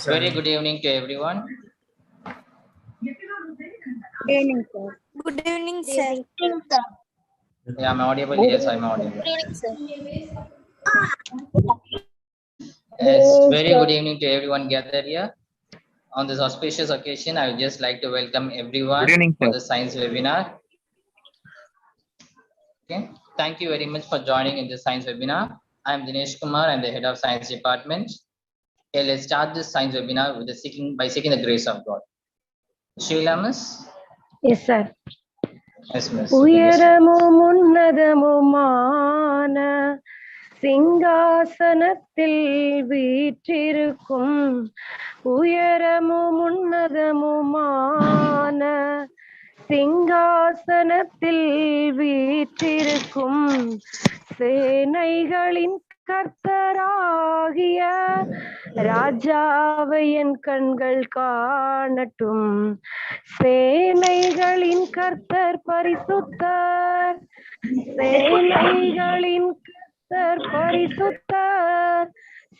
Very good evening to everyone. Good evening, sir. Good evening, sir. Yeah, I'm audible. Yes, I'm audible. Good evening, sir. Yes, very good evening to everyone gathered here. On this auspicious occasion, I would just like to welcome everyone for the science webinar. Okay, thank you very much for joining in this science webinar. I'm Dinesh Kumar. I'm the head of science department. Okay, let's start this science webinar with by seeking the grace of God. Sheila, miss? Yes, sir. Yes, miss. உயரமும் உன்னதமுமான சிங்காசனத்தில் வீற்றிருக்கும் உயரமும் உன்னதமுமான சிங்காசனத்தில் வீற்றிருக்கும் சேனைகளின் கர்த்தராகிய ராஜாவை என் கண்கள் காணட்டும். சேனைகளின் கர்த்தர் பரிசுத்தர், சேனைகளின் கர்த்தர் பரிசுத்தர்,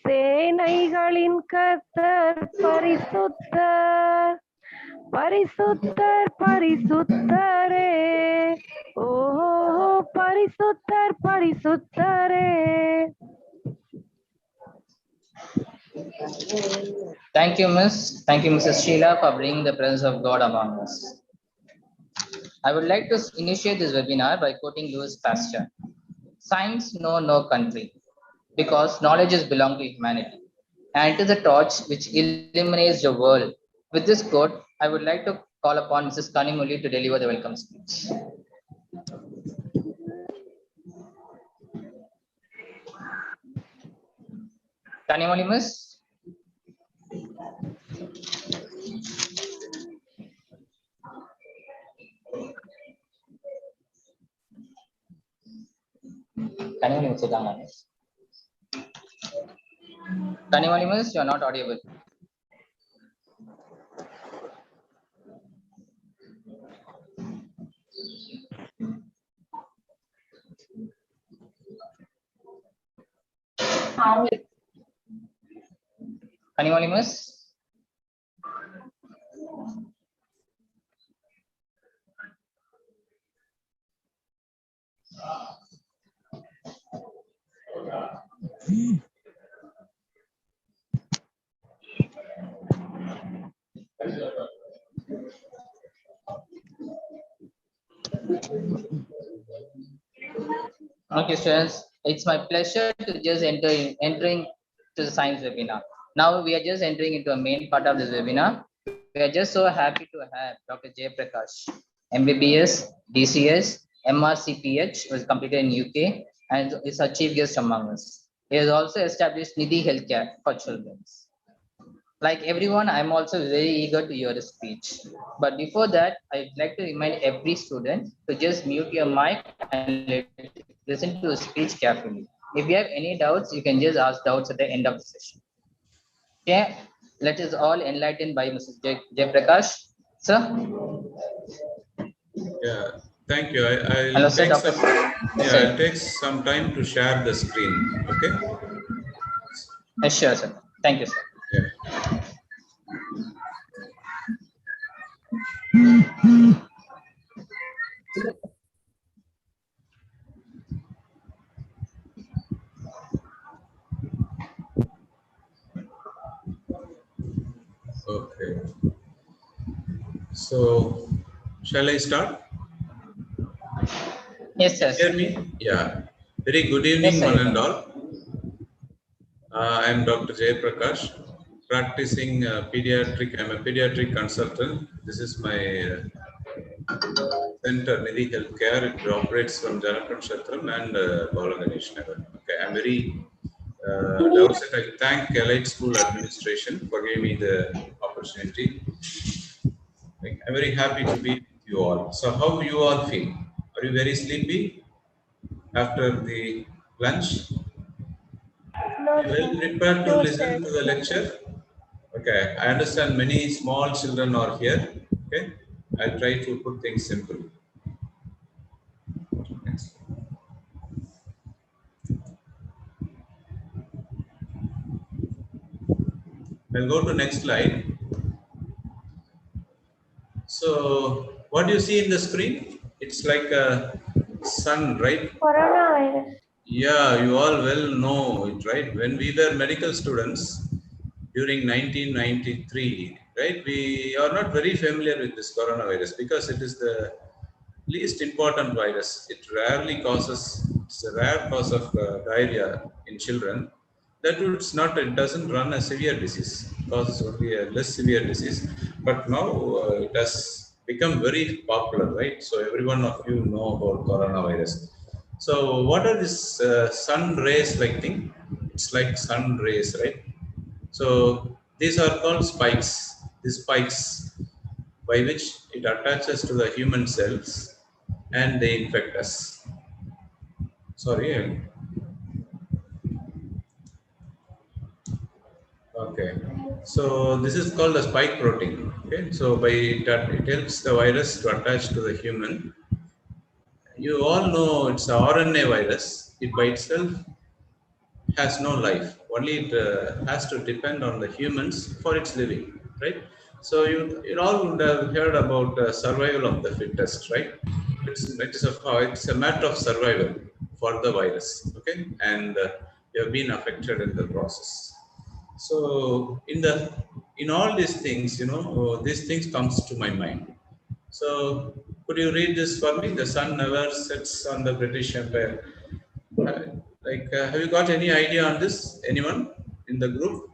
சேனைகளின் கர்த்தர் பரிசுத்தர், பரிசுத்தர் பரிசுத்தரே, ஓ பரிசுத்தர் பரிசுத்தரே. Thank you, Miss. Thank you, Mrs. Sheila, for bringing the presence of God among us. I would like to initiate this webinar by quoting Louis Pasteur. Science know no country, because knowledge is belong to humanity, and it is a torch which illuminates the world. With this quote, I would like to call upon Mrs. Kanimuli to deliver the welcome speech. Kanimuli, Miss? Kanimuli, Miss, Kanimuli, Miss, you are not audible. Kanimuli, Miss? Okay, students, it's my pleasure to just entering to the science webinar. Now we are just entering into a main part of this webinar. We are just so happy to have Dr. Jay Prakash, MBBS, DCS, MRCPH, was completed in UK and is our chief guest among us. He has also established Nidhi Healthcare for children. Like everyone, I'm also very eager to hear the speech. But before that, I'd like to remind every student to just mute your mic and listen to the speech carefully. If you have any doubts, you can just ask doubts at the end of the session. Okay, let us all enlightened by Mrs. Jay Prakash. Sir? Yeah, thank you. Hello, sir, I'll take some time to share the screen. Okay? Sure, sir. Thank you, sir. Yeah. Okay. So, shall I start? Yes, sir. Hear me? Yeah. Very good evening, Yes, one and all. I am Dr. Jay Prakash, practicing pediatric. I'm a pediatric consultant. This is my center, Nidhi Healthcare. It operates from Janakam Shatram and Balaganesh Nagar. Okay, I'm very I thank Elite School Administration for giving me the opportunity. I'm very happy to be with you all. So, how you all feel? Are you very sleepy after the lunch? Are you well prepared to listen to the lecture? Okay, I understand many small children are here. Okay, I'll try to put things simple. I'll go to next slide. So what do you see in the screen? It's like a sun, right? Coronavirus. Yeah, you all well know it, right? When we were medical students during 1993, right? We are not very familiar with this coronavirus because it is the least important virus. It rarely causes, it's a rare cause of diarrhea in children. That it's not, it doesn't run a severe disease, it causes only a less severe disease. But now it has become very popular, right? So every one of you know about coronavirus. So what are these sun rays like thing? It's like sun rays, right? So these are called spikes. These spikes by which it attaches to the human cells and they infect us. Sorry. Okay. So this is called a spike protein. Okay. So by that it helps the virus to attach to the human. You all know it's a RNA virus. It by itself has no life. Only it has to depend on the humans for its living, right? So you all would have heard about survival of the fittest, right? It's a matter of survival for the virus, okay? And you have been affected in the process. So in all these things, these things comes to my mind. So could you read this for me? The sun never sets on the British Empire. Have you got any idea on this? Anyone in the group?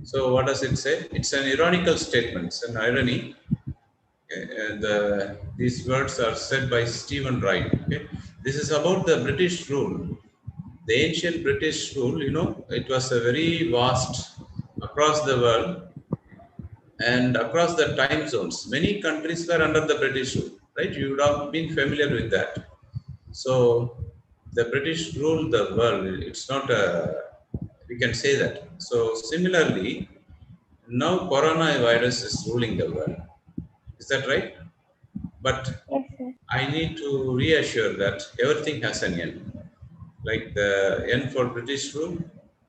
So what does it say? It's an ironical statement. It's an irony. Okay? And these words are said by Stephen Wright. Okay? This is about the British rule. The ancient British rule, it was a very vast across the world and across the time zones. Many countries were under the British rule, right? You would have been familiar with that. So the British ruled the world. It's not we can say that. So similarly, now coronavirus is ruling the world. Is that right? But Yes, sir. I need to reassure that everything has an end. Like the end for British rule,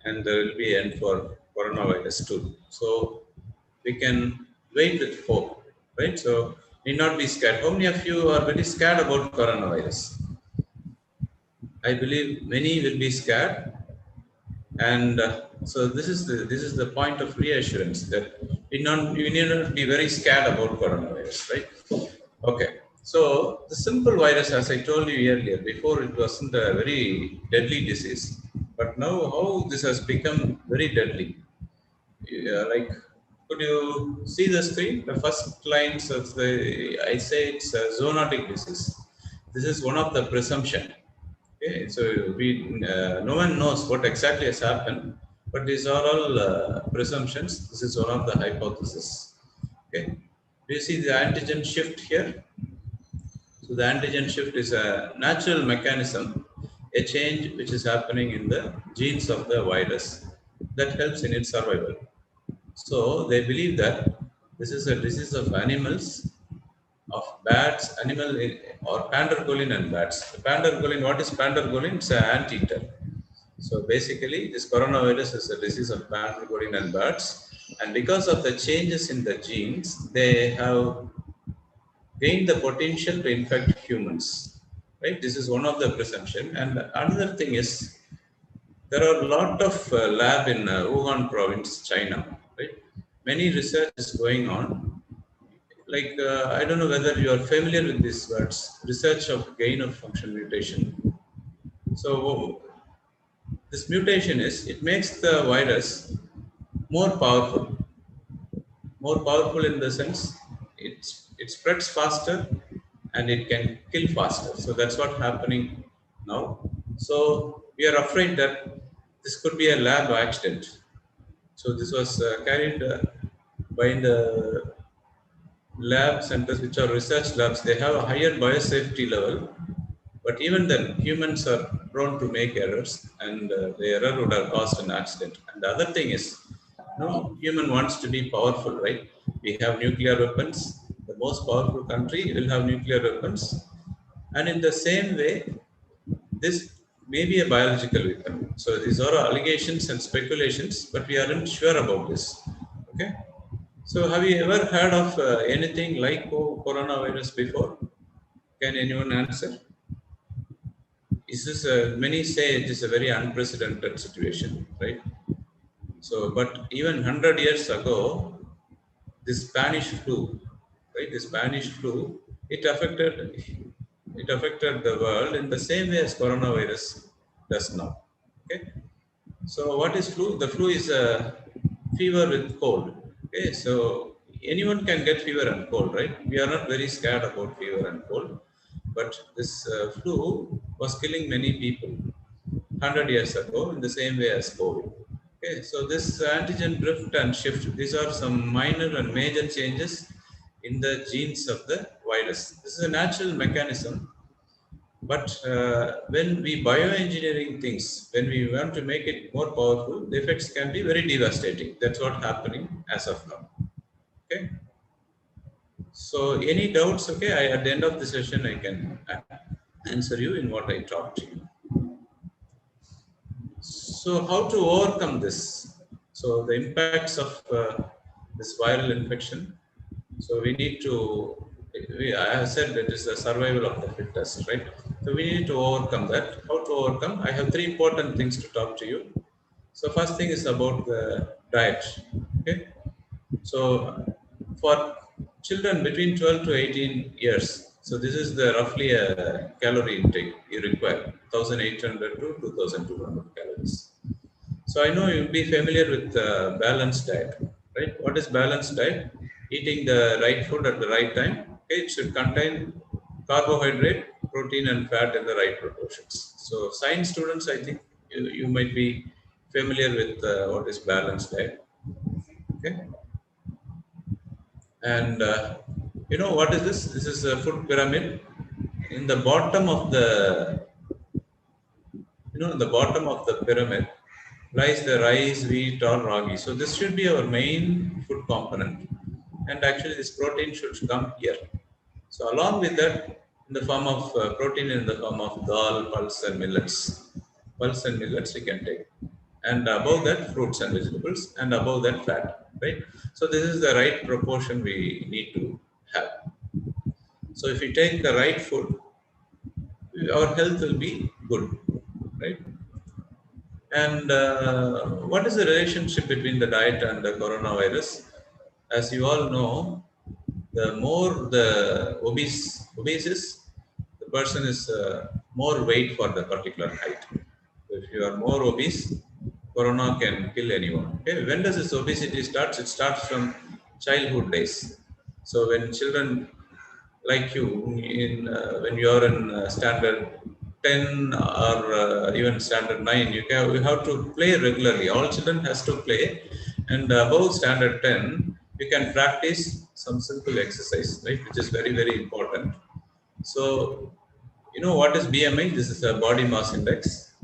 and there will be end for coronavirus too. So we can wait with hope, right? So need not be scared. How many of you are very scared about coronavirus? I believe many will be scared, and so this is the point of reassurance that you need not be very scared about coronavirus, right? Okay, so the simple virus, as I told you earlier, before it wasn't a very deadly disease, but now how this has become very deadly. Like, could you see the screen? The first lines of I say it's a zoonotic disease. This is one of the presumption. Okay, so no one knows what exactly has happened, but these are all presumptions. This is one of the hypotheses. Okay, do you see the antigen shift here? So the antigen shift is a natural mechanism, a change which is happening in the genes of the virus that helps in its survival. So they believe that this is a disease of animals, of bats, or pandergolin and bats. Pandergolin, what is pandergolin? It's an anteater. So basically, this coronavirus is a disease of pandergolin and bats. And because of the changes in the genes, they have gained the potential to infect humans. Right? This is one of the presumption. And another thing is, there are a lot of lab in Wuhan province, China. Right? Many research is going on. Like, I don't know whether you are familiar with these words, research of gain of function mutation. So this mutation it makes the virus more powerful in the sense it spreads faster and it can kill faster. So that's what's happening now. So we are afraid that this could be a lab accident. So this was carried by the lab centers, which are research labs. They have a higher biosafety level, but even then humans are prone to make errors, and the error would have caused an accident. And the other thing is, human wants to be powerful, right? We have nuclear weapons. The most powerful country will have nuclear weapons, and in the same way, this may be a biological weapon. So these are allegations and speculations, but we aren't sure about this. Okay. So have you ever heard of anything like coronavirus before? Can anyone answer? Is this many say it is a very unprecedented situation, right? So, but even 100 years ago, the Spanish flu, right? The Spanish flu, it affected the world in the same way as coronavirus does now. Okay. So what is flu? The flu is a fever with cold. Okay, so anyone can get fever and cold, right? We are not very scared about fever and cold, but this flu was killing many people 100 years ago in the same way as COVID. Okay, so this antigen drift and shift, these are some minor and major changes in the genes of the virus. This is a natural mechanism, but when we bioengineering things, when we want to make it more powerful, the effects can be very devastating. That's what's happening as of now. Okay. So any doubts? Okay, at the end of the session, I can answer you in what I talked to you. So how to overcome this? So the impacts of this viral infection. So we need to, I have said that is the survival of the fittest, right? So we need to overcome that. How to overcome? I have three important things to talk to you. So first thing is about the diet. Okay. So for children between 12 to 18 years, so this is the roughly a calorie intake you require, 1,800 to 2,200 calories. So I know you'll be familiar with balanced diet, right? What is balanced diet? Eating the right food at the right time. Okay, it should contain carbohydrate, protein, and fat in the right proportions. So science students, I think you might be familiar with what is balanced diet. Okay, and you know what is this? This is a food pyramid. In the bottom of the in the bottom of the pyramid lies the rice, wheat, or ragi. So this should be our main food component, and actually this protein should come here. So along with that, in the form of protein in the form of dal, pulse, and millets. Pulse and millets we can take, and above that fruits and vegetables, and above that fat. Right. So this is the right proportion we need to have. So if we take the right food, our health will be good, right? And what is the relationship between the diet and the coronavirus? As you all know, the more the obese is, the person is more weight for the particular height. So if you are more obese, corona can kill anyone. Okay, when does this obesity starts? It starts from childhood days. So when children like you in when you are in standard 10 or even standard 9, you have to play regularly. All children has to play, and above standard 10 you can practice some simple exercise, right, which is very very important. So you know what is BMI? This is a body mass index.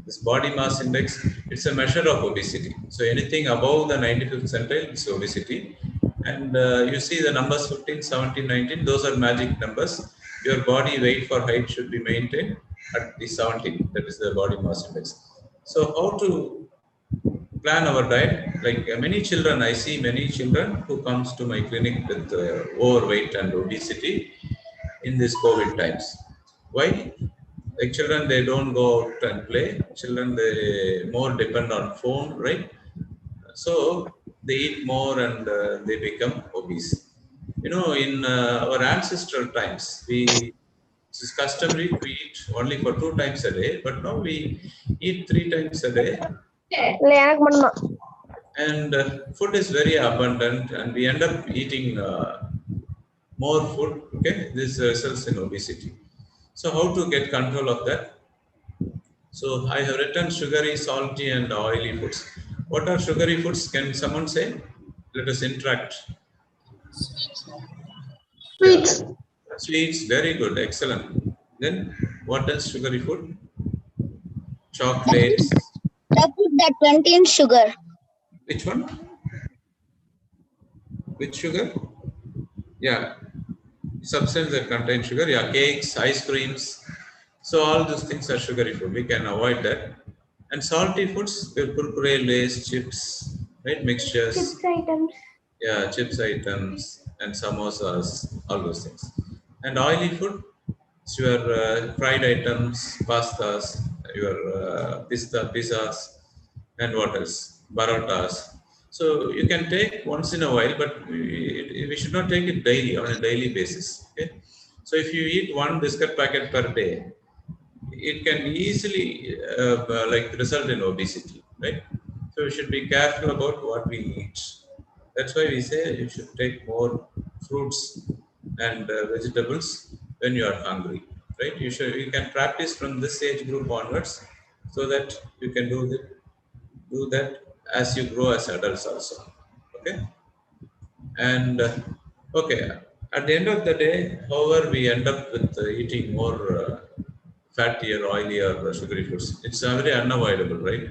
This body mass index, it's a measure of obesity. So anything above the 95th centile is obesity. And you see the numbers 15, 17, 19, those are magic numbers. Your body weight for height should be maintained at the 17, that is the body mass index. So how to plan our diet? Like many children, I see many children who comes to my clinic with overweight and obesity in these COVID times. Why? Like children, they don't go out and play. Children, they more depend on phone, right? So they eat more and they become obese. You know, in our ancestral times, it is customary to eat only for 2 times a day, but now we eat 3 times a day. And food is very abundant, and we end up eating more food. Okay, this results in obesity. So how to get control of that? So I have written sugary, salty, and oily foods. What are sugary foods? Can someone say? Let us interact. Sweets. Yeah. Sweets, very good, excellent. Then what else sugary food? Chocolates. The food that contains sugar. Which one? Which sugar? Yeah. Substance that contains sugar. Yeah, cakes, ice creams. So all those things are sugary food. We can avoid that. And salty foods, kurkure, lays, chips, right? Mixtures, Chips items. yeah, chips items and samosas, all those things. And oily food, it's your fried items, pastas, your pizzas, and what else? Barotas. So you can take once in a while, but we should not take it daily on a daily basis. Okay. So if you eat one biscuit packet per day, it can easily like result in obesity, right? So we should be careful about what we eat. That's why we say you should take more fruits and vegetables when you are hungry, right? You can practice from this age group onwards, so that you can do that as you grow as adults also. Okay, and okay, at the end of the day, however, we end up with eating more fatty or oily or sugary foods. It's very unavoidable, right?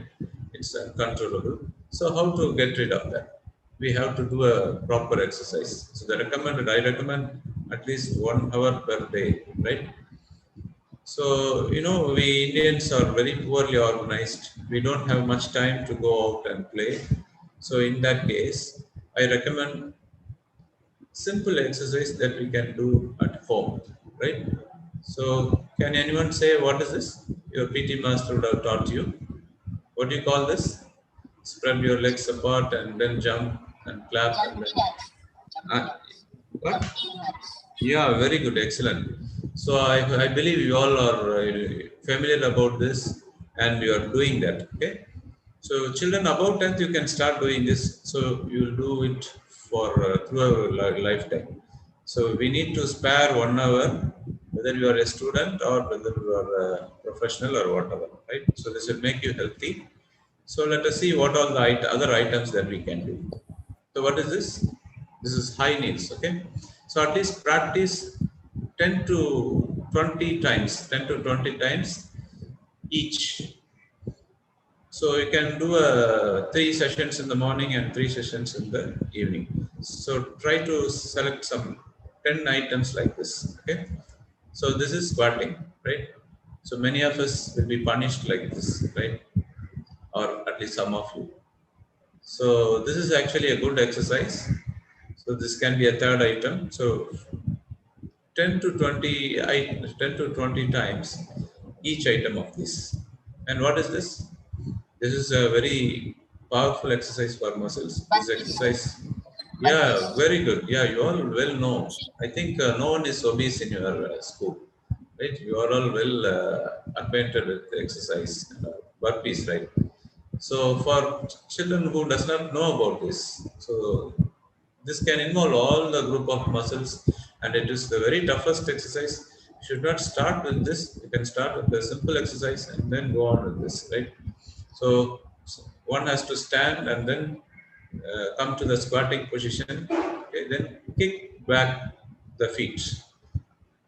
It's uncontrollable. So how to get rid of that? We have to do a proper exercise. So I recommend at least 1 hour per day, right? So, we Indians are very poorly organized. We don't have much time to go out and play. So, in that case, I recommend simple exercise that we can do at home, right? So, can anyone say what is this? Your PT master would have taught you. What do you call this? Spread your legs apart and then jump and clap and then. Uh, what? Yeah, very good, excellent. So I believe you all are familiar about this and you are doing that. Okay. So children above 10th, you can start doing this. So you will do it for through a lifetime. So we need to spare 1 hour, whether you are a student or whether you are a professional or whatever, right? So this will make you healthy. So let us see what all the other items that we can do. So what is this? This is high knees, okay? So at least practice 10 to 20 times, 10 to 20 times each. So you can do 3 sessions in the morning and 3 sessions in the evening. So try to select some 10 items like this, okay? So this is squatting, right? So many of us will be punished like this, right? Or at least some of you. So this is actually a good exercise. So this can be a third item. So 10 to 20, 10 to 20 times each item of this. And what is this? This is a very powerful exercise for muscles. This exercise, yeah, very good. Yeah, you all well know. I think no one is obese in your school, right? You are all well acquainted with exercise, burpees, right? So for children who does not know about this, so this can involve all the group of muscles, and it is the very toughest exercise. You should not start with this. You can start with the simple exercise and then go on with this, right? So one has to stand and then come to the squatting position. Okay, then kick back the feet.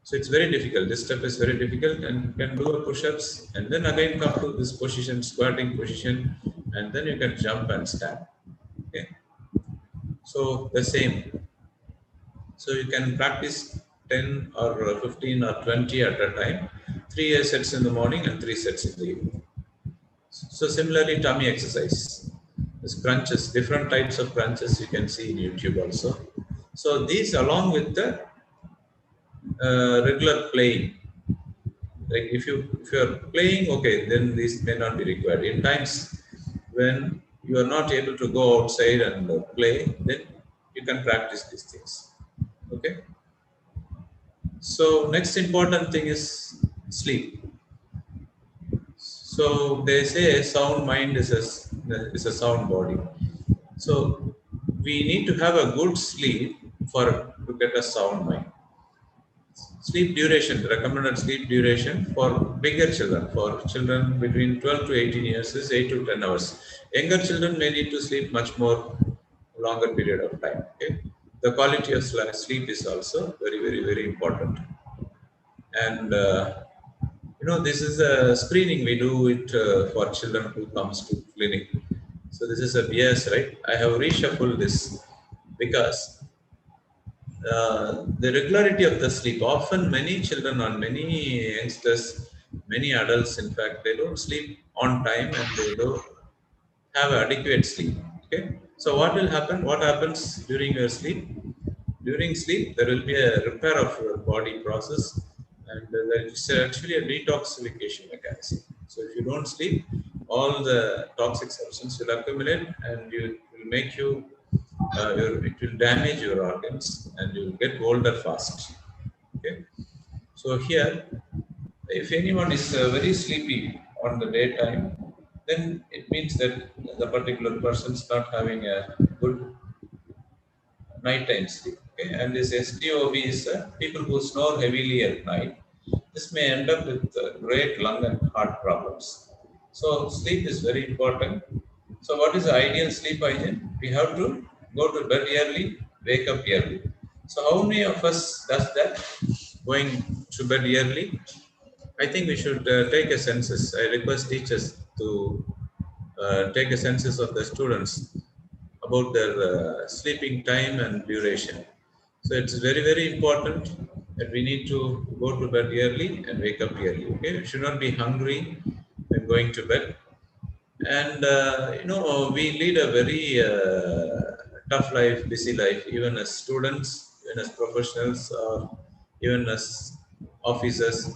So it's very difficult. This step is very difficult, and you can do a push-ups and then again come to this position, squatting position, and then you can jump and stand. Okay. So the same. So you can practice 10 or 15 or 20 at a time, 3 sets in the morning and 3 sets in the evening. So similarly, tummy exercise. There's crunches, different types of crunches you can see in YouTube also. So these along with the regular playing. Like if you are playing, okay, then these may not be required. In times when you are not able to go outside and play, then you can practice these things. Okay. So next important thing is sleep. So they say sound mind is a sound body. So we need to have a good sleep to get a sound mind. Sleep duration, recommended sleep duration for bigger children, for children between 12 to 18 years is 8 to 10 hours. Younger children may need to sleep much more longer period of time. Okay? The quality of sleep is also very, very, very important. And this is a screening we do it for children who comes to clinic. So this is a BS, right? I have reshuffled this because the regularity of the sleep. Often many children or many youngsters, many adults, in fact, they don't sleep on time and they don't have adequate sleep. Okay, So what will happen? What happens during your sleep? During sleep, there will be a repair of your body process, and there is actually a detoxification mechanism. So if you don't sleep, all the toxic substance will accumulate, and it will make you, it will damage your organs, and you will get older fast. Okay. So here, if anyone is very sleepy on the daytime, then it means that the particular person is not having a good nighttime sleep. Okay? And this SDOB is people who snore heavily at night. This may end up with great lung and heart problems. So sleep is very important. So what is the ideal sleep hygiene? We have to go to bed early, wake up early. So how many of us does that? Going to bed early? I think we should take a census. I request teachers to take a census of the students about their sleeping time and duration. So it's very, very important that we need to go to bed early and wake up early. Okay, we should not be hungry when going to bed. And we lead a very tough life, busy life, even as students, even as professionals, or even as officers.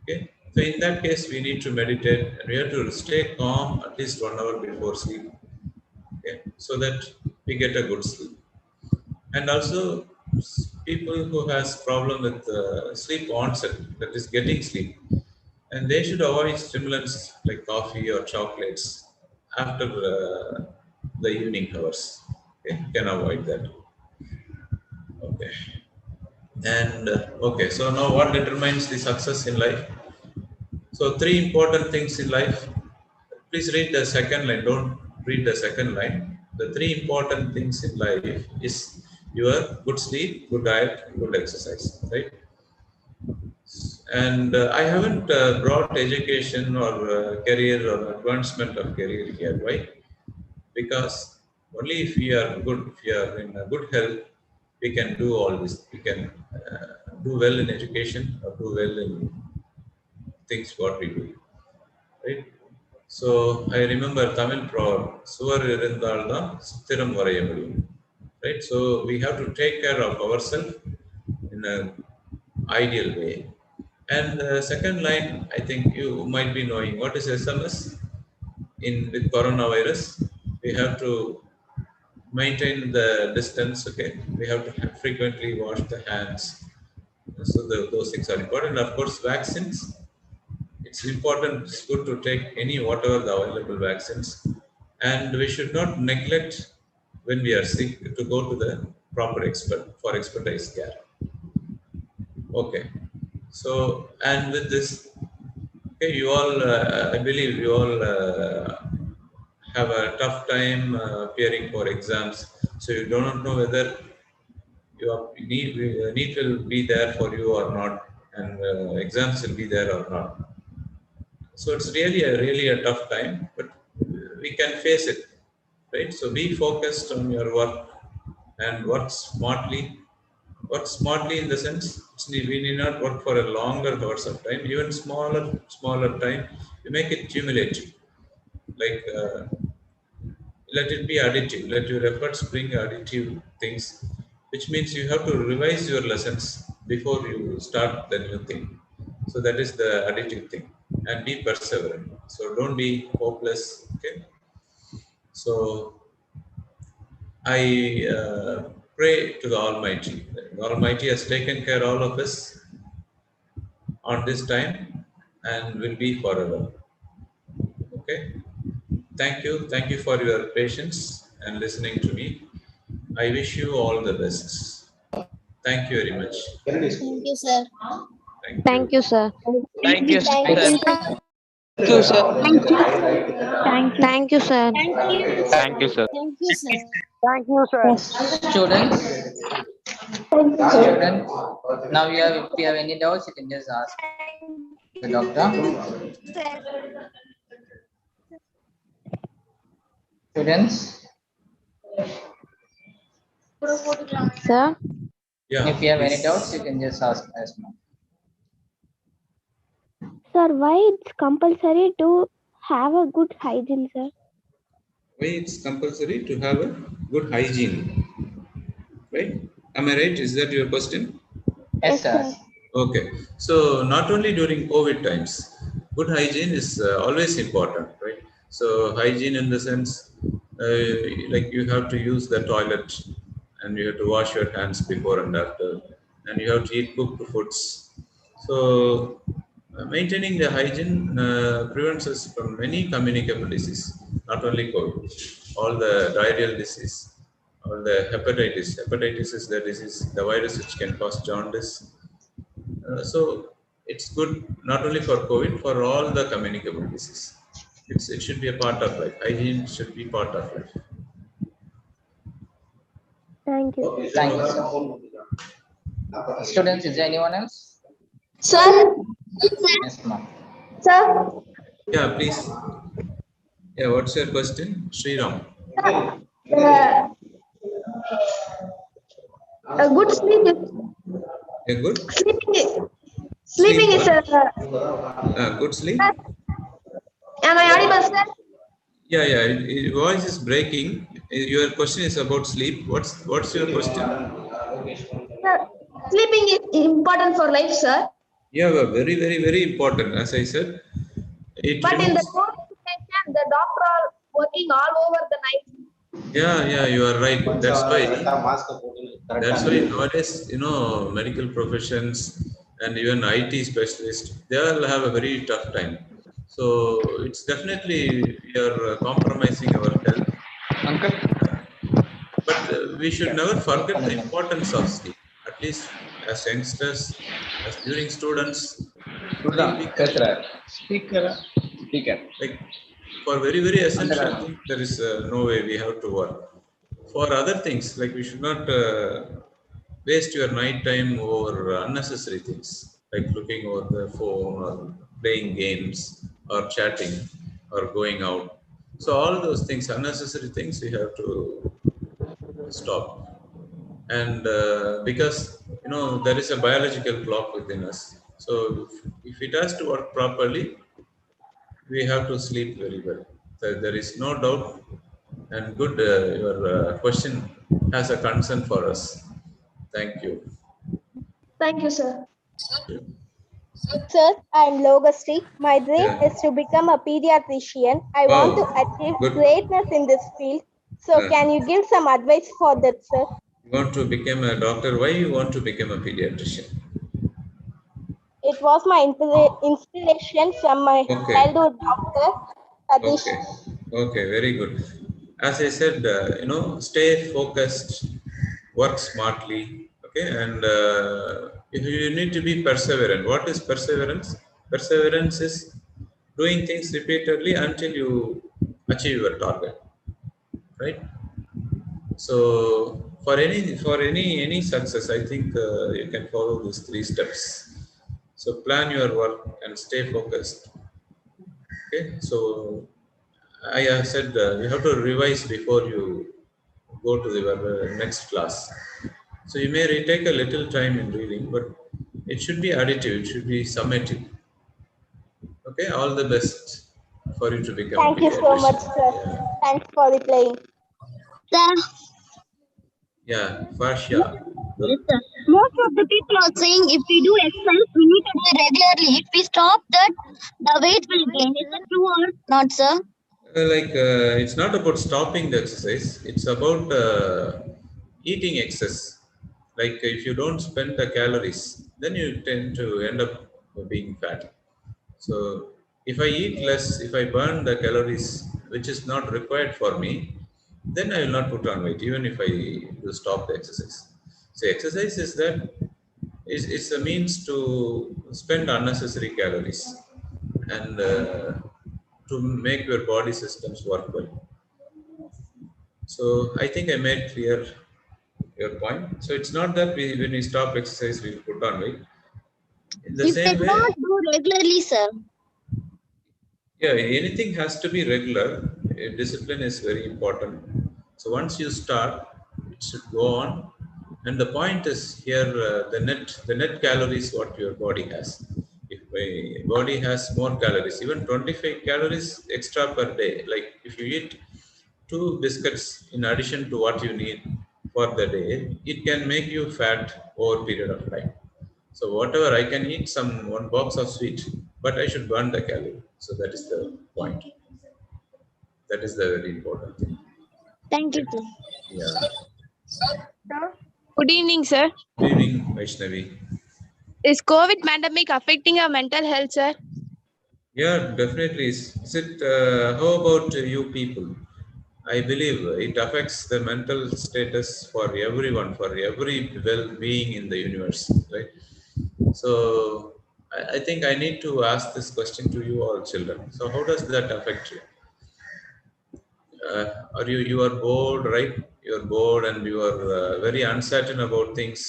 Okay, so in that case, we need to meditate and we have to stay calm at least 1 hour before sleep. Okay, so that we get a good sleep. And also, people who has problem with sleep onset, that is getting sleep, and they should avoid stimulants like coffee or chocolates after the evening hours. Okay, you can avoid that. Okay, and okay, so now what determines the success in life? So three important things in life. Please read the second line. Don't read the second line. The three important things in life is your good sleep, good diet, good exercise, right? And I haven't brought education or career or advancement of career here. Why? Because only if we are good, if we are in good health, we can do all this. We can do well in education or do well in things what we do, right? So I remember Tamil proverb, "Suvar irundal da suthiram varaya mudiyum." Right? So we have to take care of ourselves in an ideal way. And the second line, I think you might be knowing what is SMS in with coronavirus. We have to maintain the distance. Okay, we have to frequently wash the hands. So those things are important. Of course, vaccines. It's important. It's good to take any whatever the available vaccines, and we should not neglect when we are sick to go to the proper expert for expertise care. Okay. So, and with this, okay, you all, I believe you all have a tough time appearing for exams. So you do not know whether your need will be there for you or not, and exams will be there or not. So it's really a tough time, but we can face it, right? So be focused on your work and work smartly. Work smartly in the sense we need not work for a longer hours of time, even smaller time. You make it cumulative, like let it be additive. Let your efforts bring additive things, which means you have to revise your lessons before you start the new thing. So that is the additive thing, and be perseverant. So don't be hopeless. Okay. So I pray to the Almighty. The Almighty has taken care of all of us on this time and will be forever. Okay. Thank you. Thank you for your patience and listening to me. I wish you all the best. Thank you very much. Thank you, sir. Thank you, sir. Thank you, sir. Thank you, sir. Thank you, sir. Thank you, sir. Thank you, sir. Thank you, sir. Thank you, sir. Students, now if you have any doubts, you can just ask the doctor. Students, Sir, Yeah. if you have any please. doubts, you can just ask us now. sir, why it's compulsory to have a good hygiene, sir? Why it's compulsory to have a Good hygiene, right? Am I right? Is that your question? Yes, sir. Okay. So not only during COVID times, good hygiene is always important, right? So hygiene in the sense, like you have to use the toilet and you have to wash your hands before and after, and you have to eat cooked foods. So maintaining the hygiene prevents us from many communicable diseases, not only COVID, all the diarrheal disease, all the hepatitis. Hepatitis is the disease, the virus which can cause jaundice. So it's good not only for COVID, for all the communicable diseases. It should be a part of life. Hygiene should be part of life. Thank you. Is that Thank you, okay? sir. Students, is there anyone else? Sir, Yes, ma'am. sir, Yeah, please. Yeah, what's your question? Sriram. uh, a good sleep is A good sleeping. sleep. Sleeping is What? a. Good sleep? Am I audible, sir? Yeah, yeah. Your voice is breaking. Your question is about sleep. What's your question? Sir, sleeping is important for life, sir. Yeah, well, very, very, very important. As I said, it But in the removes. COVID situation, the doctor are working all over the night. Yeah, yeah, you are right. That's why nowadays, medical professions and even IT specialists, they all have a very tough time. So it's definitely we are compromising our health, Uncle? but we should never forget the importance of sleep. At least as youngsters, as during students, sleeping Speaker. Speaker. like for very very essential things, there is no way we have to work. For other things, like we should not waste your night time over unnecessary things like looking over the phone or playing games or chatting or going out. So all those things, unnecessary things, we have to stop. And because there is a biological clock within us, so if it has to work properly, we have to sleep very well. There is no doubt. And good, your question has a concern for us. Thank you. Thank you, sir. Sir, I'm Logastri. My dream Yeah. is to become a pediatrician. I want to Wow. achieve Good. greatness in this field. So, Uh, can you give some advice for that, sir? you want to become a doctor? Why you want to become a pediatrician? It was my inspiration from my Okay. childhood doctor, Satish. Okay. Okay. Very good. As I said, stay focused, work smartly. Okay. And you need to be perseverant. What is perseverance? Perseverance is doing things repeatedly until you achieve your target. Right. So for any success, I think you can follow these 3 steps. So plan your work and stay focused. Okay. So I have said you have to revise before you go to the next class. So you may take a little time in reading, but it should be additive. It should be summative. Okay. All the best for you to become a Thank you so much, pediatrician. sir. Yeah. Thanks for replying. Sir, Yeah. Fascia. yes, sir. Most of the people are saying if we do exercise, we need to do it regularly. If we stop that, the weight will gain. Is it true or not, sir? It's not about stopping the exercise, it's about eating excess. Like if you don't spend the calories, then you tend to end up being fat. So if I eat less, if I burn the calories which is not required for me, then I will not put on weight even if I do stop the exercise. So exercise is that it's a means to spend unnecessary calories and to make your body systems work well. So I think I made clear your point. So it's not that when we stop exercise, we put on weight. In the If they same do way, not do regularly, sir. yeah, anything has to be regular. Discipline is very important. So once you start, it should go on. And the point is here, the net calories what your body has. If my body has more calories, even 25 calories extra per day. Like if you eat 2 biscuits in addition to what you need for the day, it can make you fat over a period of time. So whatever I can eat some 1 box of sweet, but I should burn the calorie. So that is the point. That is the very important thing. Thank you, sir. Yeah. Good evening, sir. Good evening, Vaishnavi. Is COVID pandemic affecting our mental health, sir? Yeah, definitely. Is it, how about you people? I believe it affects the mental status for everyone, for every well-being in the universe, right? So I think I need to ask this question to you all children. So how does that affect you? Are you are bored, right? You are bored and you are very uncertain about things.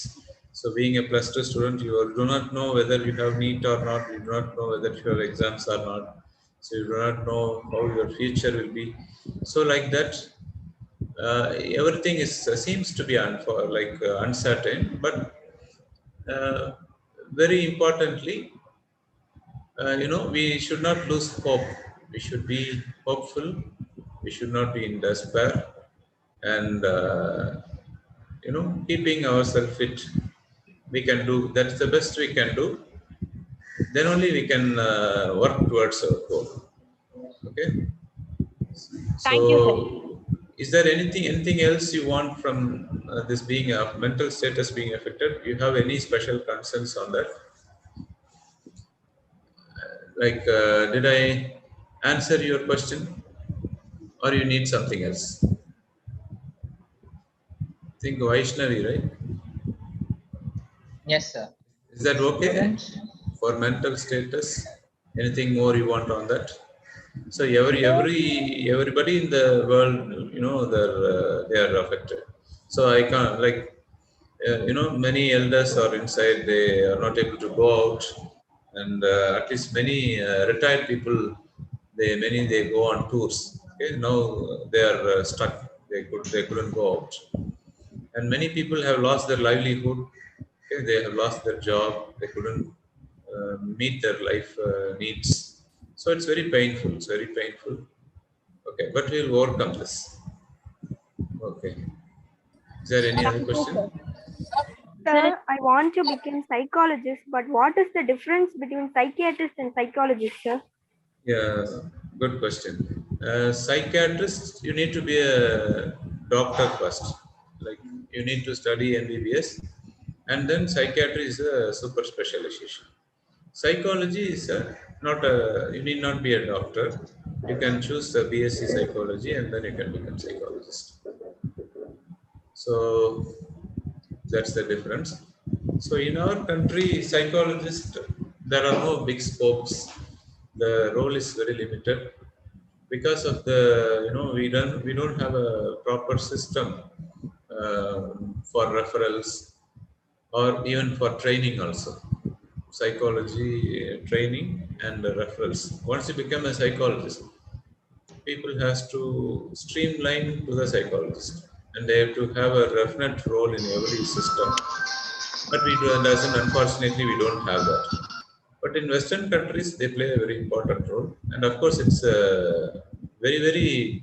So being a +2 student, do not know whether you have NEET or not. You do not know whether you have exams or not. So you do not know how your future will be. So like that, everything is seems to be uncertain. But very importantly, we should not lose hope. We should be hopeful. We should not be in despair, and keeping ourselves fit. We can do that's the best we can do. Then only we can work towards our goal. Okay. Thank you, sir. So, is there anything else you want from this being a mental status being affected? You have any special concerns on that? Did I answer your question, or you need something else? Think Vaishnavi, right? Yes, sir. Is that okay Students? for mental status? Anything more you want on that? So everybody in the world, they are affected. So I can't many elders are inside. They are not able to go out, and at least many retired people, they go on tours. Okay, now they are stuck. They couldn't go out, and many people have lost their livelihood. Okay, they have lost their job. They couldn't meet their life needs. So it's very painful. It's very painful. Okay, but we'll overcome this. Okay. Is there any other question? Sir, I want to become psychologist, but what is the difference between psychiatrist and psychologist, sir? Yeah, good question. Psychiatrist, you need to be a doctor first. Like you need to study MBBS, and then psychiatry is a super specialization. Psychology is not a. You need not be a doctor. You can choose a BSc psychology, and then you can become psychologist. So that's the difference. So in our country, psychologists, there are no big scopes. The role is very limited because of the we don't have a proper system for referrals or even for training also. Psychology training and referrals. Once you become a psychologist, people has to streamline to the psychologist, and they have to have a referent role in every system. But unfortunately, we don't have that. But in Western countries, they play a very important role, and of course, it's a very, very,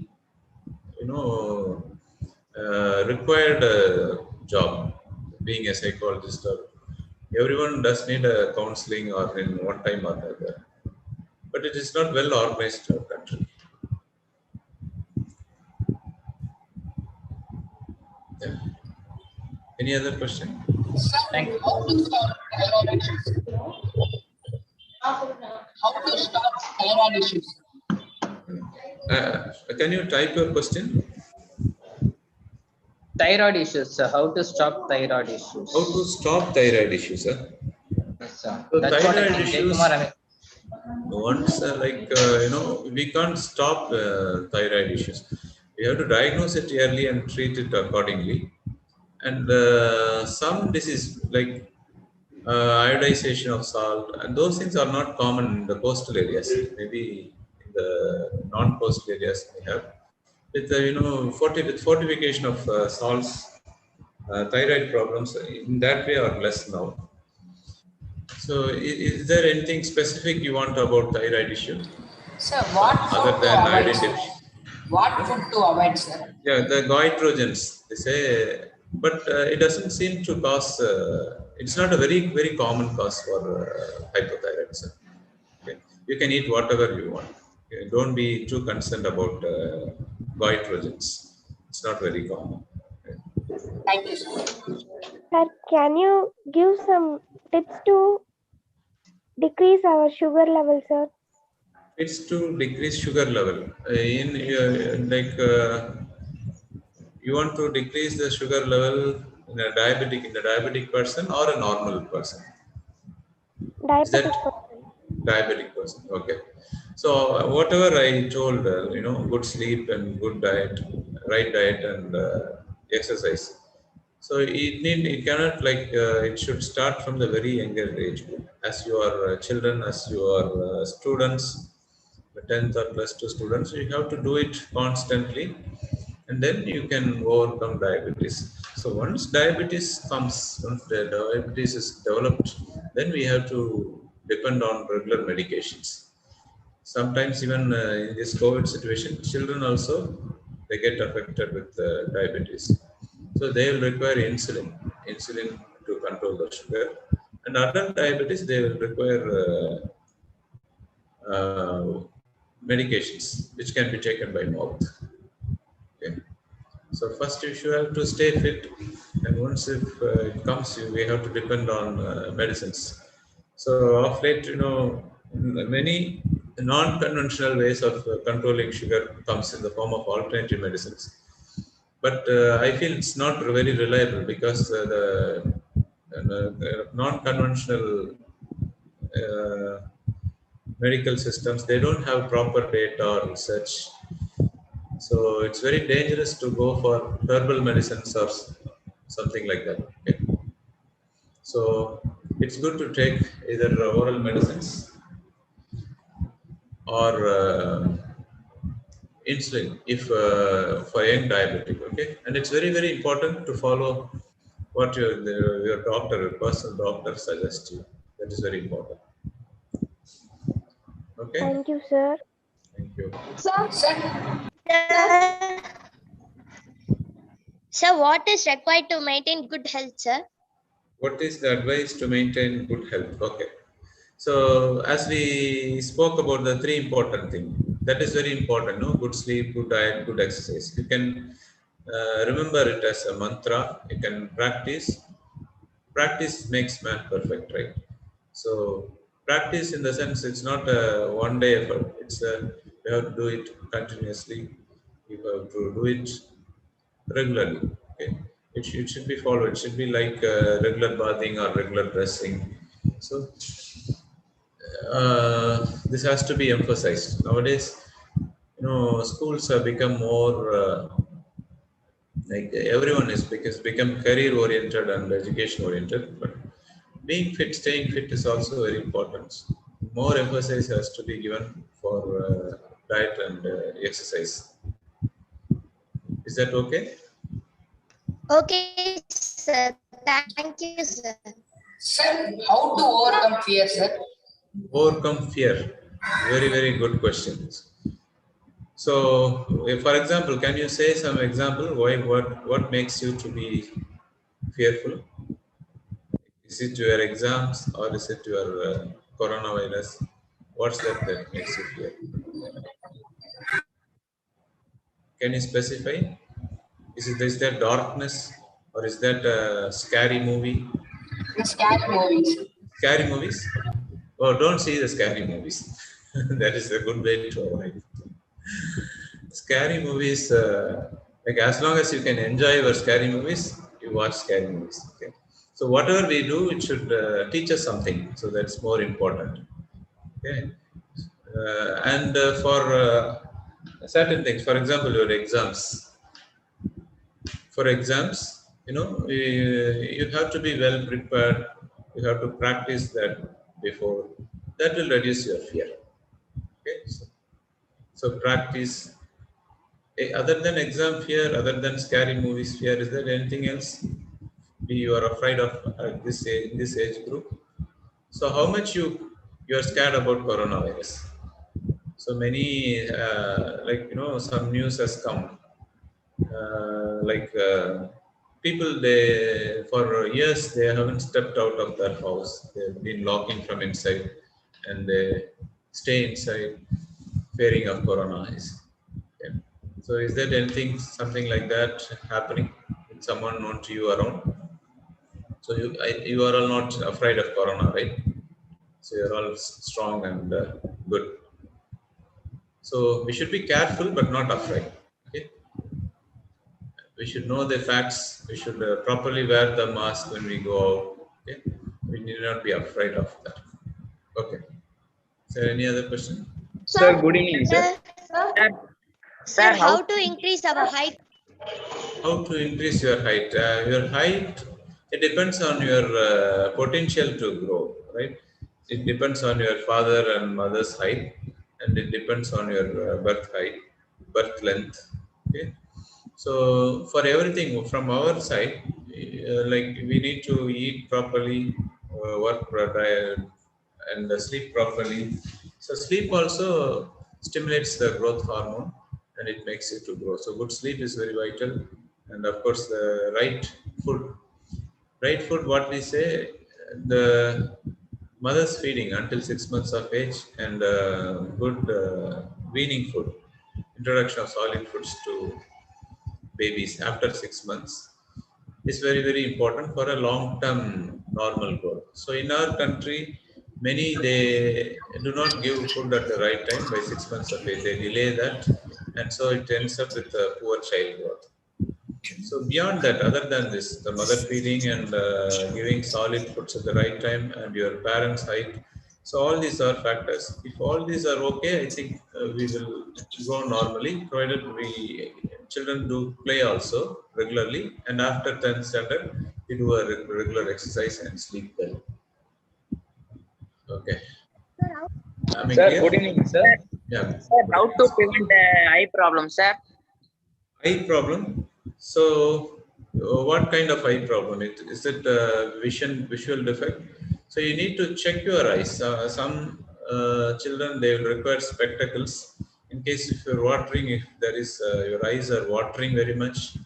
required job. Being a psychologist, or everyone does need a counseling or in one time or another. But it is not well organized in our country. Yeah. Any other question? Thank you. How to stop thyroid issues? Can you type your question? Thyroid issues, sir. How to stop thyroid issues? How to stop thyroid issues, sir? Yes, sir. So That's what I thyroid think. issues, Kumar, once we can't stop thyroid issues. We have to diagnose it early and treat it accordingly. And some disease like iodization of salt, and those things are not common in the coastal areas. Maybe in the non-coastal areas we have. With with fortification of salts, thyroid problems in that way are less now. So, is there anything specific you want about thyroid issue? Sir, what Other food than to avoid? iodine deficiency? What food to avoid, sir? Yeah, the goitrogens, they say, but it doesn't seem to cause, it's not a very common cause for hypothyroidism. Okay. You can eat whatever you want. Okay. Don't be too concerned about goitrogens. It's not very common. Okay. Thank you, sir. Sir, can you give some tips to decrease our sugar level, sir? It's to decrease sugar level. You want to decrease the sugar level in a diabetic person or a normal person? Is that Diabetic person. diabetic person? Okay. So whatever I told, good sleep and good diet, right diet and exercise. So it cannot it should start from the very younger age. As you are children, as you are students, the 10th or plus 2 students, you have to do it constantly, and then you can overcome diabetes. So once diabetes comes, once the diabetes is developed, then we have to depend on regular medications. Sometimes even in this COVID situation, children also, they get affected with diabetes. So they will require insulin to control the sugar. And adult diabetes, they will require medications which can be taken by mouth. Okay. So first you should have to stay fit, and once if it comes, we have to depend on medicines. So of late, many non-conventional ways of controlling sugar comes in the form of alternative medicines. But I feel it's not very reliable because the non-conventional uh, medical systems, they don't have proper data or research. So it's very dangerous to go for herbal medicines or something like that. Okay. So it's good to take either oral medicines or insulin if for young diabetic. Okay, and it's very important to follow what your doctor, your personal doctor suggests you. That is very important. Okay, Thank you, sir. thank you. So what is required to maintain good health, sir? What is the advice to maintain good health? Okay. So as we spoke about the three important things, that is very important. No, good sleep, good diet, good exercise. You can remember it as a mantra. You can practice. Practice makes man perfect, right? So practice in the sense it's not a one-day effort. It's you have to do it continuously. You have to do it regularly. Okay, it should be followed. It should be like regular bathing or regular dressing. So this has to be emphasized nowadays. Schools have become more like everyone is because become career oriented and education oriented. But being fit, staying fit is also very important. More emphasis has to be given for diet and exercise. Is that okay? Okay, sir. Thank you, sir. Sir, how to overcome fear, sir? Overcome fear. Very good questions. So, for example, can you say some example? What makes you to be fearful? Is it your exams or is it your coronavirus? What's that makes you fear? Can you specify? Is that darkness or is that a scary movie? The scary movies. Scary movies? Oh, don't see the scary movies. That is a good way to avoid. Scary movies, like as long as you can enjoy your scary movies, you watch scary movies. Okay. So whatever we do, it should teach us something. So that's more important. Okay. And for certain things, for example, your exams. For exams, you have to be well prepared. You have to practice that before. That will reduce your fear. Okay. So practice. Other than exam fear, other than scary movies fear, is there anything else you are afraid of in this age group? So how much you are scared about coronavirus? So many, some news has come. People, they for years they haven't stepped out of their house. They've been locking from inside, and they stay inside, fearing of corona. Okay. So, is there anything, something like that happening with someone known to you around? So you are all not afraid of corona, right? So you're all strong and good. So we should be careful, but not afraid. Okay. We should know the facts. We should properly wear the mask when we go out. Okay. We need not be afraid of that. Okay. Is there any other question? Sir, good evening, sir. Sir, how to increase our height? How to increase your height? Your height, it depends on your potential to grow, right? It depends on your father and mother's height, and it depends on your birth height, birth length. Okay. So for everything from our side, like we need to eat properly, work and sleep properly. So sleep also stimulates the growth hormone, and it makes you to grow. So good sleep is very vital, and of course the right food. Right food, what we say, the mother's feeding until 6 months of age, and good weaning food, introduction of solid foods to babies after 6 months is very, very important for a long-term normal growth. So in our country, many, they do not give food at the right time by 6 months of age. They delay that, and so it ends up with a poor child growth. So beyond that, other than this, the mother feeding and giving solid foods at the right time, and your parents' height. So all these are factors. If all these are okay, I think we will grow normally, provided children do play also regularly, and after 10th standard, we do a regular exercise and sleep well. Okay. Sir, good evening, sir. Yeah. Sir, how to prevent eye problem, sir? Eye problem. So, what kind of eye problem? Is it visual defect? So you need to check your eyes. Some children, they will require spectacles in case if you're watering, if there is your eyes are watering very much,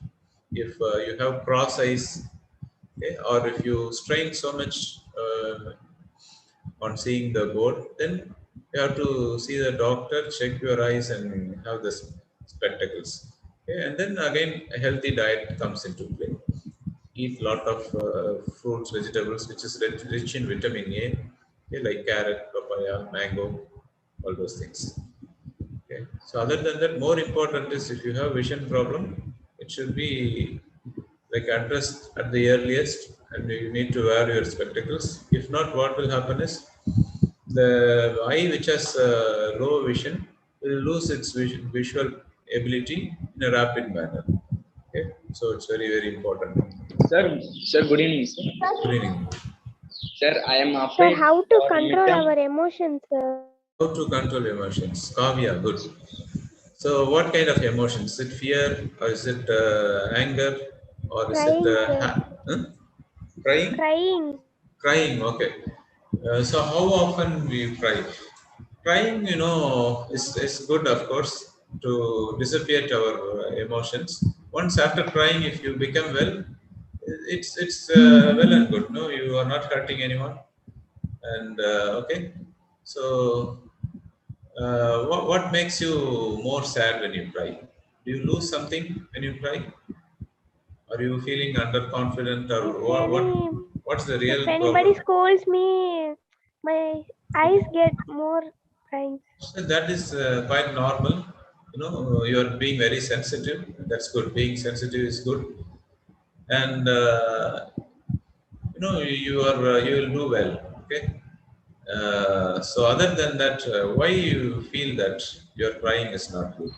if you have cross eyes, okay, or if you strain so much on seeing the board, then you have to see the doctor, check your eyes, and have the spectacles. Okay, and then again, a healthy diet comes into play. Eat lot of fruits, vegetables, which is rich in vitamin A, okay, like carrot, papaya, mango, all those things. Okay. So other than that, more important is if you have vision problem, it should be like addressed at the earliest, and you need to wear your spectacles. If not, what will happen is the eye which has low vision will lose its visual ability in a rapid manner. Okay, so it's very, very important. Sir, good evening, sir. Good evening. Sir, I am Sir, afraid. how to control our emotions, sir? How to control emotions? Kavya, good. So what kind of emotions? Is it fear, or is it anger, or is Crying, it crying? Crying, okay. So how often we cry? Crying, is good, of course, to dissipate our emotions. Once after crying, if you become well, it's well and good. No, you are not hurting anyone, and okay. So what makes you more sad when you cry? Do you lose something when you cry? Are you feeling underconfident, or what's the real If anybody problem? scolds me, my eyes get more crying. So that is quite normal. You are being very sensitive. That's good. Being sensitive is good, and you will do well. Okay. So other than that, why you feel that your crying is not good?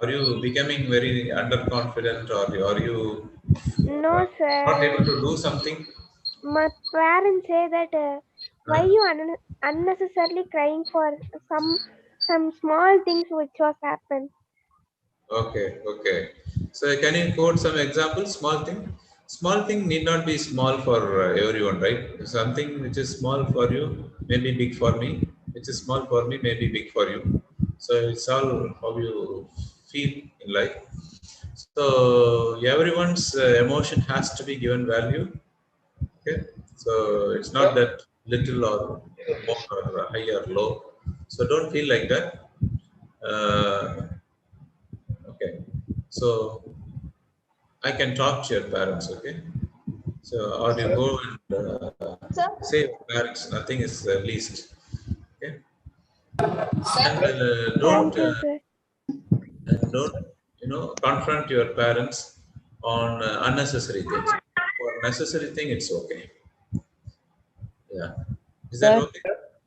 Are you becoming very underconfident, or are you No, sir. not able to do something? My parents say that why you unnecessarily crying for some small things which was happened. Okay. So can you quote some examples? Small thing. Small thing need not be small for everyone, right? Something which is small for you may be big for me. which is small for me may be big for you. So it's all how you feel in life. So everyone's emotion has to be given value. Okay, so it's not that little or more or high or low. So don't feel like that. Okay, so I can talk to your parents. Okay, so or you go and say your parents. Nothing is least. Okay, and Thank you, sir. don't confront your parents on unnecessary things. For necessary thing, it's okay. Yeah, is that Sir. okay?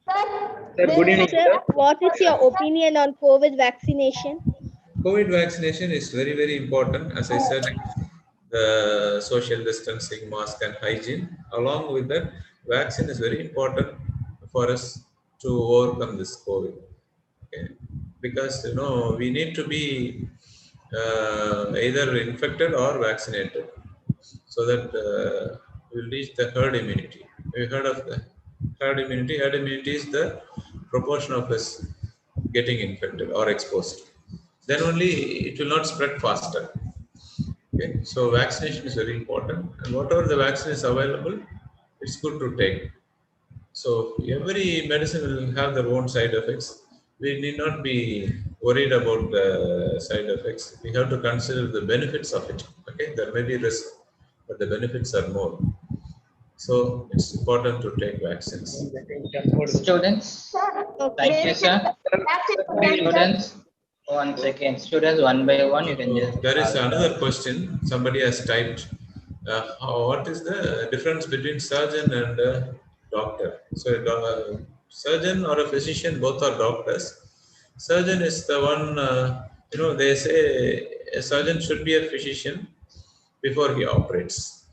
Sir, good evening, Sir, sir. what is your opinion on COVID vaccination? COVID vaccination is very, very important. As I said, the social distancing, mask and hygiene. Along with that, vaccine is very important for us to overcome this COVID. Okay. Because, we need to be either infected or vaccinated so that we'll reach the herd immunity. Have you heard of the herd immunity? Herd immunity is the proportion of us getting infected or exposed. Then only it will not spread faster. Okay, so vaccination is very important, and whatever the vaccine is available, it's good to take. So every medicine will have their own side effects. We need not be worried about the side effects. We have to consider the benefits of it. Okay, there may be risk, but the benefits are more. So it's important to take vaccines. Students, thank you, sir. Students, 1 second. Students, one by one, you can just. There is another question. Somebody has typed. What is the difference between surgeon and doctor? So, surgeon or a physician, both are doctors. Surgeon is the one. They say a surgeon should be a physician before he operates.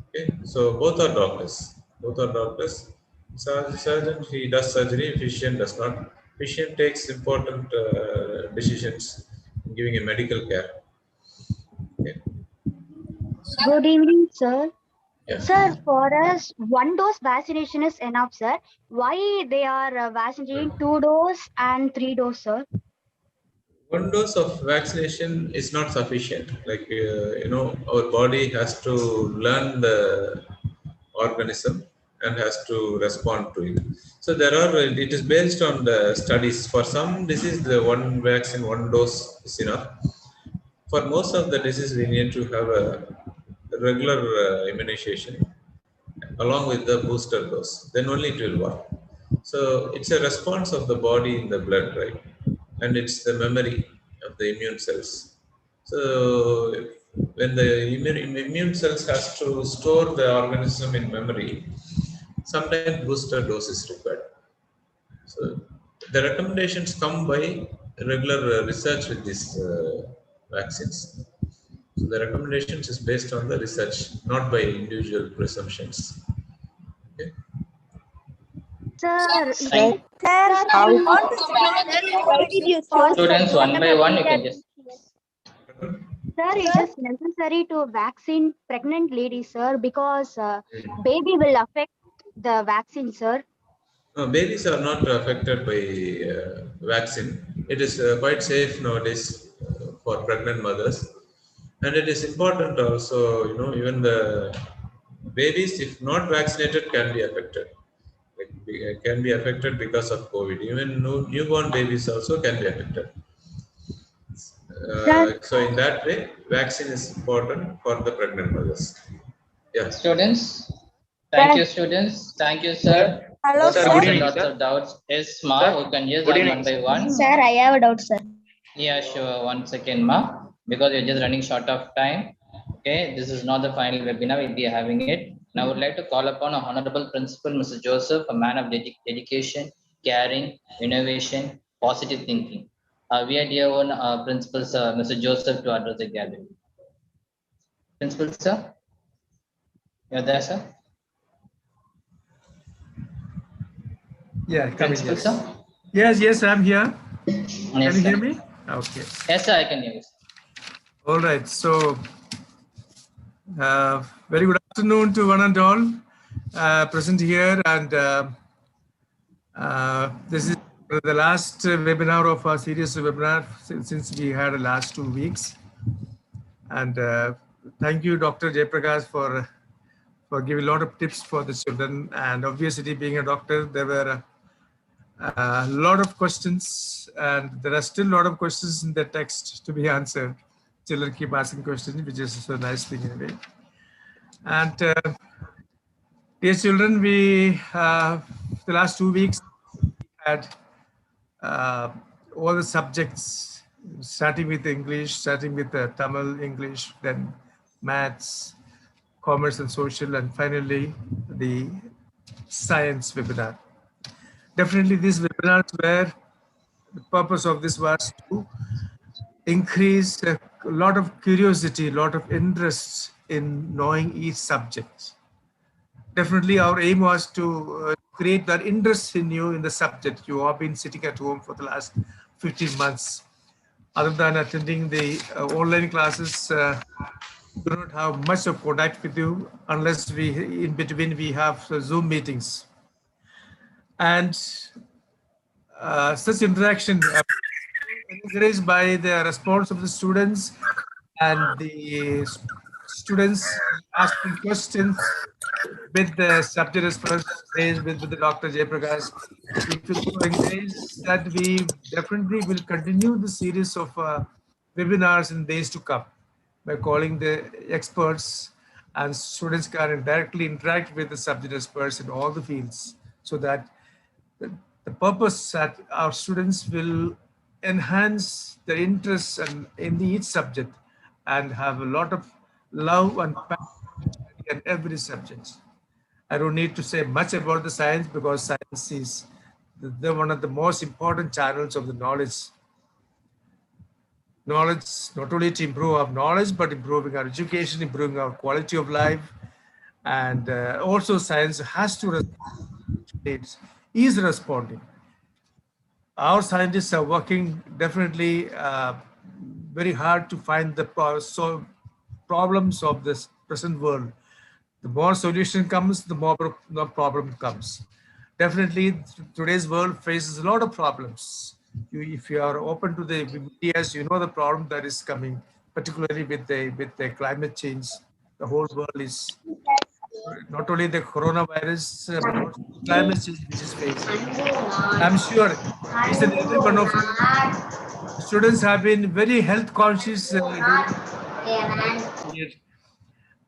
Okay, so both are doctors. Both are doctors. Surgeon, he does surgery. Physician does not. Physician takes important decisions in giving a medical care. Okay. Good evening, sir. Yeah. Sir, for us, 1 dose vaccination is enough, sir. Why they are vaccinating 2 dose and 3 dose, sir? 1 dose of vaccination is not sufficient. Like, our body has to learn the organism and has to respond to it. So it is based on the studies. For some disease, the 1 vaccine, 1 dose is enough. For most of the disease, we need to have a regular immunization along with the booster dose. Then only it will work. So it's a response of the body in the blood, right? And it's the memory of the immune cells. So when the immune cells has to store the organism in memory, sometimes booster dose is required. So the recommendations come by regular research with these vaccines. So the recommendations is based on the research, not by individual presumptions. Okay. Sir, Thank How why did you choose students, one by one, you can just. sir, it is necessary to vaccine pregnant ladies, sir, because baby will affect the vaccine, sir. No, babies are not affected by vaccine. It is quite safe nowadays for pregnant mothers, and it is important also. Even the babies, if not vaccinated, can be affected. Can be affected because of COVID. Even newborn babies also can be affected. So in that way, vaccine is important for the pregnant mothers. Yeah. Students, thank you, students. Thank you, sir. Hello, Sir, sir. good evening, Lots sir. of doubts. Yes, ma. Sir, You can just good ask evening, one by one. Sir, I have a doubt, sir. Yeah, sure. 1 second, ma. Because we're just running short of time. Okay, this is not the final webinar. We'll be having it. Now, I would like to call upon our Honorable Principal, Mr. Joseph, a man of dedication, caring, innovation, positive thinking. We are dear own Principal, sir, Mr. Joseph, to address the gathering. Principal, sir? You're there, sir? Yeah, coming, Principal, yes. sir? Yes, I'm here. Yes, Can you hear sir. me? Okay. Yes, sir, I can hear you. All right. So, very good afternoon to one and all present here. And This is the last webinar of our series of webinar since we had the last 2 weeks. And thank you, Dr. Jayaprakash, for giving a lot of tips for the children. And obviously, being a doctor, there were a lot of questions, and there are still a lot of questions in the text to be answered. Children keep asking questions, which is a nice thing anyway. And dear children, we the last 2 weeks had all the subjects, starting with English, starting with Tamil, English, then maths, commerce and social, and finally the science webinar. Definitely these webinars were, the purpose of this was to increase a lot of curiosity, a lot of interest in knowing each subject. Definitely our aim was to create that interest in you in the subject. You have been sitting at home for the last 15 months. Other than attending the online classes, do not have much of contact with you unless in between we have Zoom meetings. And such interaction encouraged by the response of the students and the students asking questions with the subject experts, with the Dr. Jayaprakash. We feel so encouraged that we definitely will continue the series of webinars in days to come by calling the experts, and students can directly interact with the subject experts in all the fields, so that the purpose that our students will enhance their interests in each subject and have a lot of love and passion in every subject. I don't need to say much about the science, because science is one of the most important channels of the knowledge. Knowledge, not only to improve our knowledge, but improving our education, improving our quality of life. And also science has to respond, is responding. Our scientists are working definitely very hard to find the problems of this present world. The more solution comes, the more problem comes. Definitely, today's world faces a lot of problems. If you are open to the medias, you know the problem that is coming, particularly with the climate change. The whole world is not only the coronavirus, but also the climate change which is facing. I'm sure each and every one of you students have been very health conscious.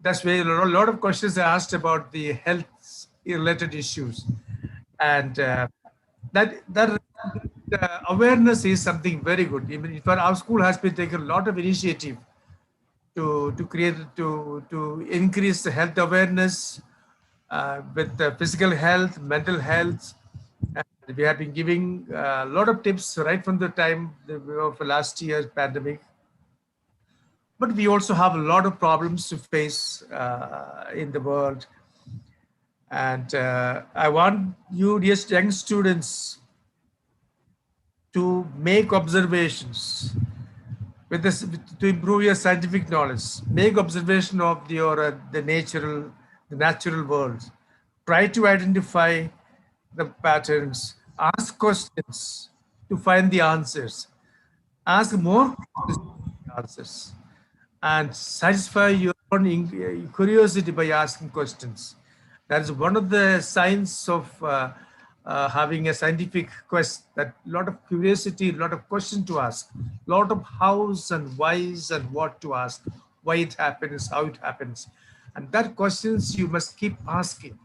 That's why a lot of questions are asked about the health related issues, and that awareness is something very good. Even if our school has been taking a lot of initiative to increase the health awareness with physical health, mental health. And we have been giving a lot of tips right from the time of last year's pandemic. But we also have a lot of problems to face in the world. And I want you, dear young students, to make observations with this to improve your scientific knowledge. Make observation of the natural world. Try to identify the patterns. Ask questions to find the answers. Ask more answers, and satisfy your own curiosity by asking questions. That is one of the signs of having a scientific quest, that a lot of curiosity, a lot of questions to ask, a lot of hows and whys and what to ask, why it happens, how it happens. And that questions you must keep asking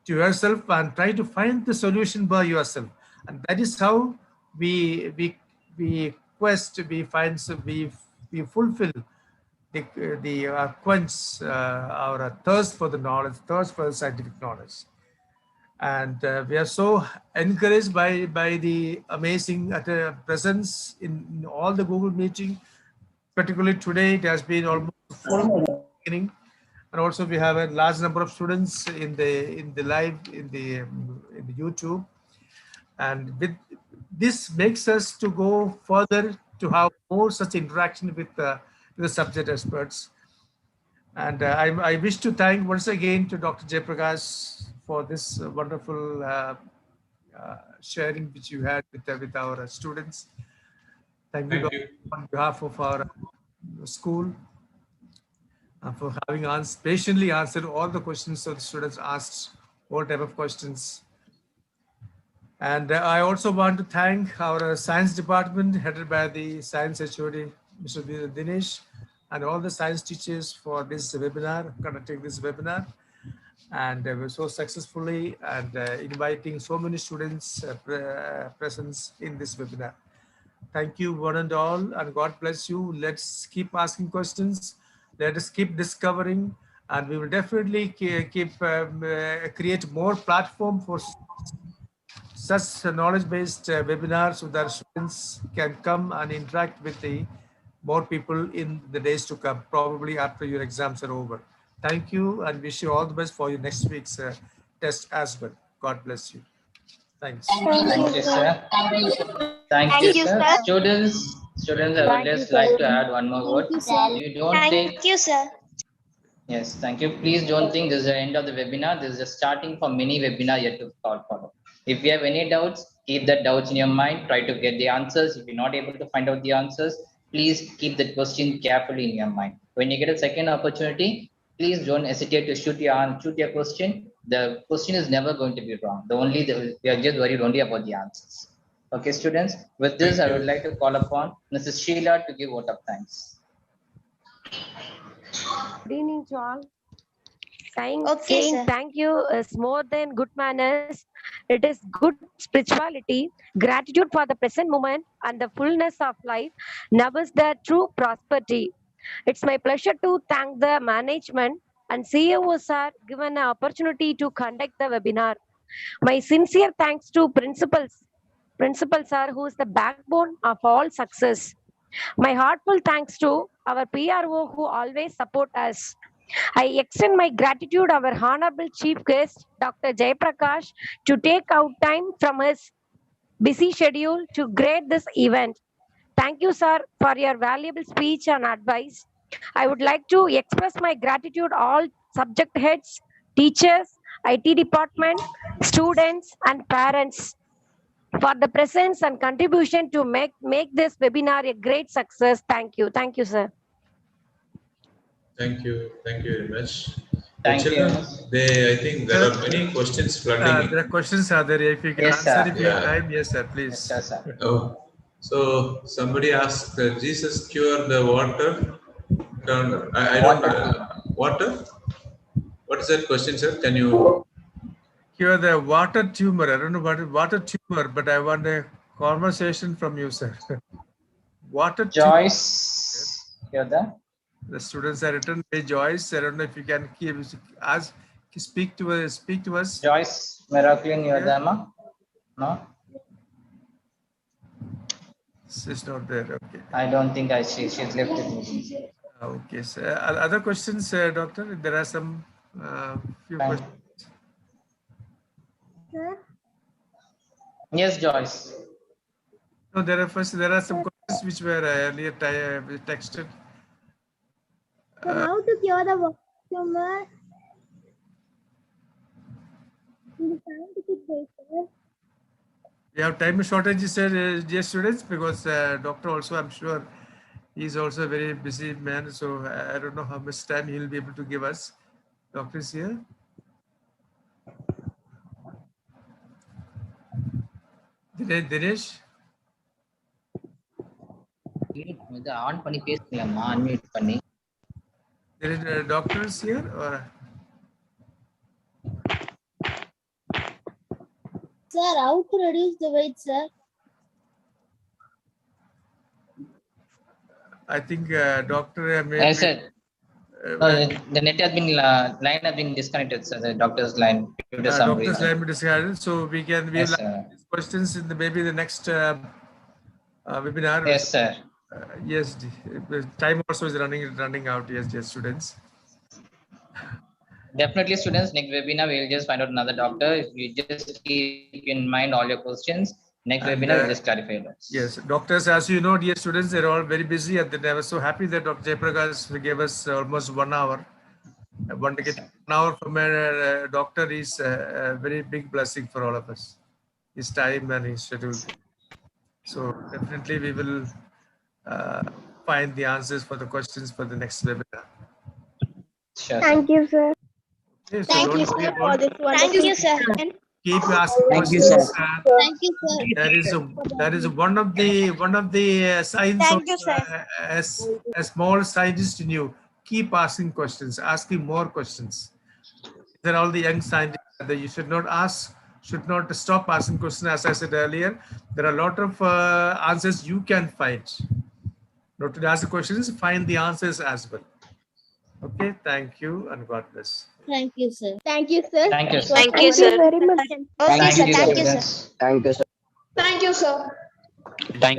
to yourself and try to find the solution by yourself. And that is how we quest, we find, so we fulfill the quench our thirst for the knowledge, thirst for the scientific knowledge. And we are so encouraged by the amazing presence in all the Google meeting. Particularly today, it has been almost full beginning, and also we have a large number of students in the live in the YouTube. And with this makes us to go further to have more such interaction with the subject experts. And I wish to thank once again to Dr. Jayaprakash for this wonderful sharing which you had with our students. Thank you, Thank Doctor, you. on behalf of our school for having patiently answered all the questions that the students asked, all type of questions. And I also want to thank our science department headed by the science HOD, Mr. Dinesh, and all the science teachers for this webinar, conducting this webinar. And we're so successfully and inviting so many students presence in this webinar. Thank you one and all, and God bless you. Let's keep asking questions. Let us keep discovering, and we will definitely keep create more platform for such knowledge-based webinars so that students can come and interact with the more people in the days to come, probably after your exams are over. Thank you, and wish you all the best for your next week's test as well. God bless you. Thanks. Thank you, sir. Thank you, sir. Thank you, sir. Students, I would just like to add one more word. You don't think. Thank you, sir. Yes, thank you. Please don't think this is the end of the webinar. This is the starting for many webinar yet to follow. If you have any doubts, keep that doubts in your mind. Try to get the answers. If you're not able to find out the answers, please keep the question carefully in your mind. When you get a second opportunity, please don't hesitate to shoot your question. The question is never going to be wrong. We are just worried only about the answers. Okay, students. With this, Thank I you. would like to call upon Mrs. Sheila to give vote of thanks. Good evening to all. Okay, Saying sir. thank you is more than good manners. It is good spirituality. Gratitude for the present moment and the fullness of life nurtures the true prosperity. It's my pleasure to thank the management and CEOs are given an opportunity to conduct the webinar. My sincere thanks to principals are who is the backbone of all success. My heartfelt thanks to our PRO who always support us. I extend my gratitude our honorable chief guest, Dr. Jayaprakash, to take out time from his busy schedule to grade this event. Thank you, sir, for your valuable speech and advice. I would like to express my gratitude all subject heads, teachers, IT department, students, and parents for the presence and contribution to make this webinar a great success. Thank you. Thank you, sir. Thank you. Thank you very much. The Thank you. children, I think there are many questions flooding in. There are questions are there. If you can Yes, answer sir. if you have Yeah. time, yes, sir, please. Yes, sir, sir. Oh, so somebody asked, Jesus cured the water turner. I don't water. What is that question, sir? Can you? Cure the water tumor. I don't know what is water tumor, but I want a conversation from you, sir. Water tumor. Joyce, you're there? The students are written. Hey, Joyce, I don't know if you can speak to us. Joyce Miraculin, you're there, ma? No? She's not there. Okay. I don't think she's left the meeting. Okay, sir. Other questions, doctor? There are some few questions. Yes, Joyce. No, there are some questions which were earlier texted. How to cure the water tumor in the scientific way? We have time shortage, dear students, because doctor also, I'm sure, he's also a very busy man. So I don't know how much time he'll be able to give us. Doctor is here. Dinesh? On பண்ணி பேசுங்கம்மா unmute பண்ணி. There is doctors here or? Sir, how to reduce the weight, sir? I think doctor may. Yes, sir. The net has been line has been disconnected, sir. The doctor's line due to some Doctor's reason. line be discarded, so we can Yes, sir. these questions in maybe the next webinar. Yes, sir. Yes, time also is running out. Yes, dear students. Definitely, students. Next webinar, we'll just find out another doctor. If you just keep in mind all your questions, next webinar we'll just clarify those. Yes, doctors, as you know, dear students, they're all very busy, and I was so happy that Dr. Jayaprakash gave us almost 1 hour. One to get 1 hour from a doctor is a very big blessing for all of us. his time and his schedule. So definitely we will find the answers for the questions for the next webinar. Sure, sir. Thank you, sir. Okay, so Thank don't you, worry sir, for about this wonderful. Thank you, sir. keep asking Thank you, questions. sir. Thank you, sir. That is one of the signs of Thank you, sir. as a small scientist in you. Keep asking questions, asking more questions. These are all the young scientists that you should not stop asking questions. As I said earlier, there are a lot of answers you can find. Not to ask questions, find the answers as well. Okay, thank you and God bless. Thank you, sir. Thank you, sir. Thank you, sir. Thank Thank you very much. Okay, sir. Thank you, sir. students. Thank you, sir. Thank you, sir. Thank